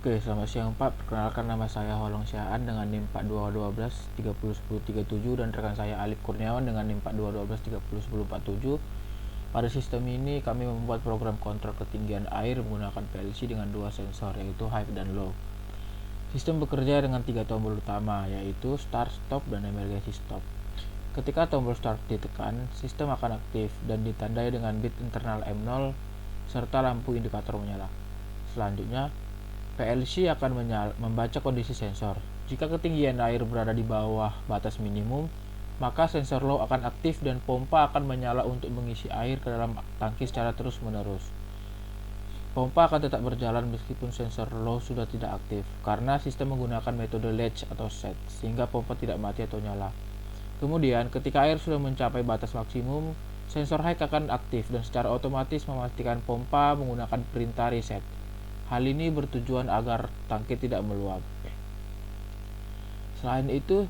Oke, selamat siang Pak. Perkenalkan nama saya Holong Syaan dengan NIM 4212 301037 dan rekan saya Alif Kurniawan dengan NIM 4212 301047. Pada sistem ini kami membuat program kontrol ketinggian air menggunakan PLC dengan dua sensor yaitu high dan low. Sistem bekerja dengan 3 tombol utama yaitu start, stop, dan emergency stop. Ketika tombol start ditekan, sistem akan aktif dan ditandai dengan bit internal M0 serta lampu indikator menyala. Selanjutnya, PLC akan membaca kondisi sensor. Jika ketinggian air berada di bawah batas minimum, maka sensor low akan aktif dan pompa akan menyala untuk mengisi air ke dalam tangki secara terus-menerus. Pompa akan tetap berjalan meskipun sensor low sudah tidak aktif, karena sistem menggunakan metode latch atau set, sehingga pompa tidak mati atau nyala. Kemudian, ketika air sudah mencapai batas maksimum, sensor high akan aktif dan secara otomatis memastikan pompa menggunakan perintah reset. Hal ini bertujuan agar tangki tidak meluap. Selain itu,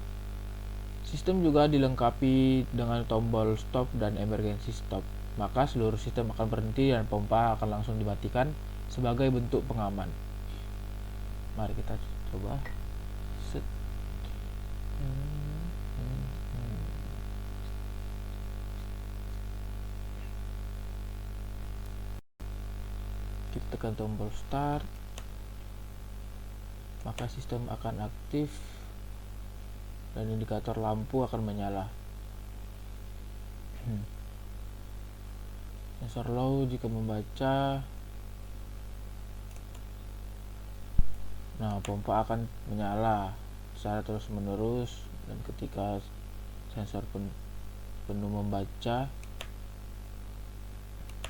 sistem juga dilengkapi dengan tombol stop dan emergency stop. Maka seluruh sistem akan berhenti dan pompa akan langsung dimatikan sebagai bentuk pengaman. Mari kita coba. Set. Kita tekan tombol start, maka sistem akan aktif dan indikator lampu akan menyala. Sensor low jika membaca, pompa akan menyala secara terus menerus, dan ketika sensor penuh membaca,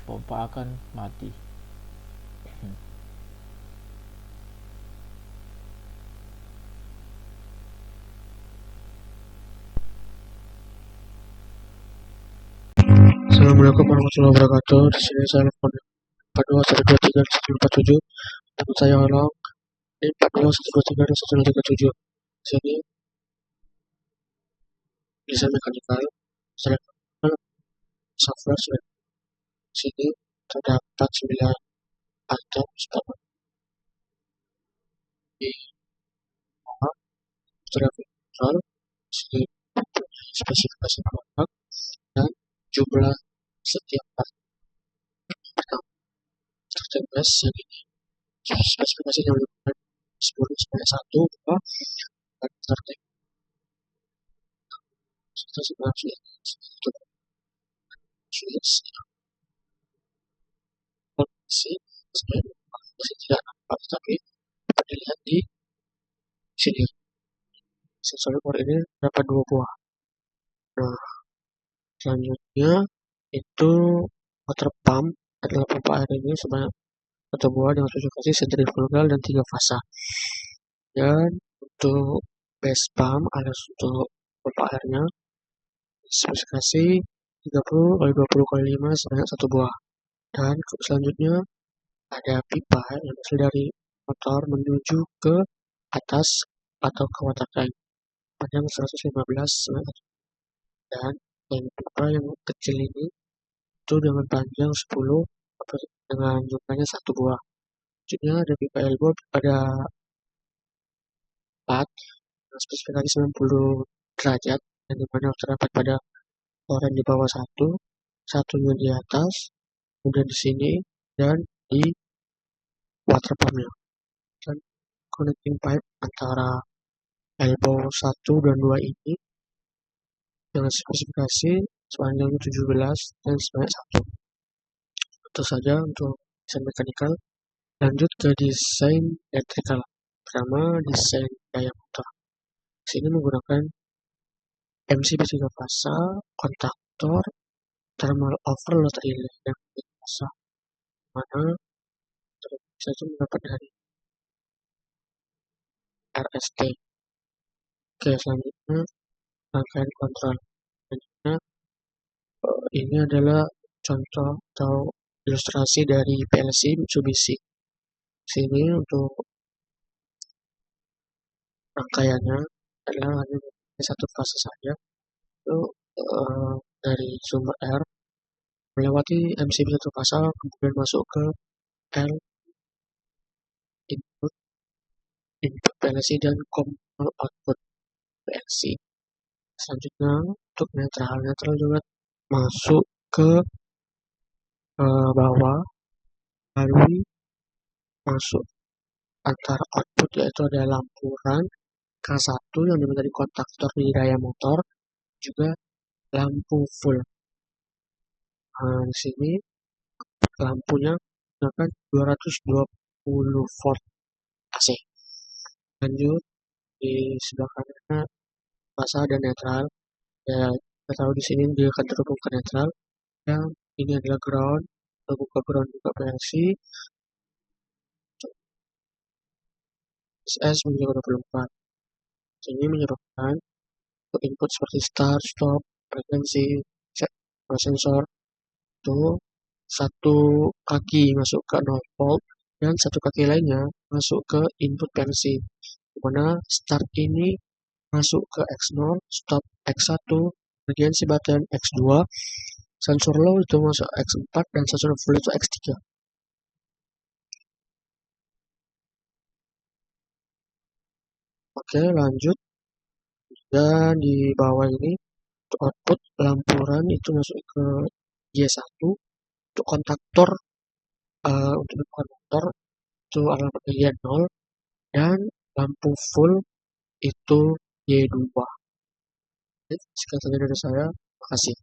pompa akan mati. Assalamualaikum warahmatullahi wabarakatuh. Di sini saya telepon 42131047. Telepon saya Holong. Ini 42131037. Di sini desain mekanikal, telepon software. Di sini terdapat 9 item seperti di bawah traffic control. Di sini spesifikasi produk dan jumlah setiap part. Pertama, starter bus yang ini spesifikasinya 10 sampai 1 2 dan starting switch kondisi masih tidak nampak, tapi dapat dilihat di sini. Sensor ekor ini dapat 2 buah. Nah, selanjutnya itu water pump adalah pompa air ini sebanyak 1 buah dengan spesifikasi sentrifugal dan 3 fasa. Dan untuk base pump alias untuk pompa airnya spesifikasi 30 x 20 x 5 sebanyak 1 buah. Dan selanjutnya ada pipa yang berasal dari motor menuju ke atas atau ke water tank panjang 115 cm. Dan yang pipa yang kecil ini itu dengan panjang 10 dengan jumlahnya 1 buah. Selanjutnya ada pipa elbow pada 4 dengan spesifikasi 90 derajat yang dimana terdapat pada oren di bawah satunya di atas, kemudian di sini dan di water pumpnya. Dan connecting pipe antara elbow 1 dan 2 ini dengan spesifikasi sepanjang 17 dan sebanyak 1. Itu saja untuk desain mekanikal. Lanjut ke desain elektrikal. Pertama, desain daya motor. Sini menggunakan MCB 3 fasa, kontaktor, thermal overload relay dan 3 fasa. Mana bisa itu mendapat dari RST. Oke, selanjutnya rangkaian kontrol. Selanjutnya ini adalah contoh atau ilustrasi dari PLC Mitsubishi. Sini untuk rangkaiannya adalah hanya satu fase saja, itu dari sumber R melewati MCB 1 fasa kemudian masuk ke L input input PLC dan control output PLC. Selanjutnya untuk netral juga masuk ke bawah lalu masuk antara output, yaitu ada lampu run K1 yang dimana dari kontaktor di daya motor, juga lampu full. Nah, di sini lampunya menggunakan 220 volt AC. Lanjut di sebelah kanannya basah dan netral. Ya, kita tahu di sini dia akan terhubung ke netral. Yang ini adalah ground, terbuka ground juga PLC. SS menjadi 24. Ini menyebabkan untuk input seperti start, stop, frekuensi, sensor itu satu kaki masuk ke 0 volt dan satu kaki lainnya masuk ke input PLC, di mana start ini masuk ke X0, stop X1, frekuensi button X2, sensor low itu masuk X4 dan sensor full itu X3. Oke, lanjut. Dan di bawah ini untuk output lampu run itu masuk ke Y1, untuk kontaktor untuk kontaktor itu adalah Y0 dan lampu full itu Y2. Sekian saja dari saya. Terima kasih.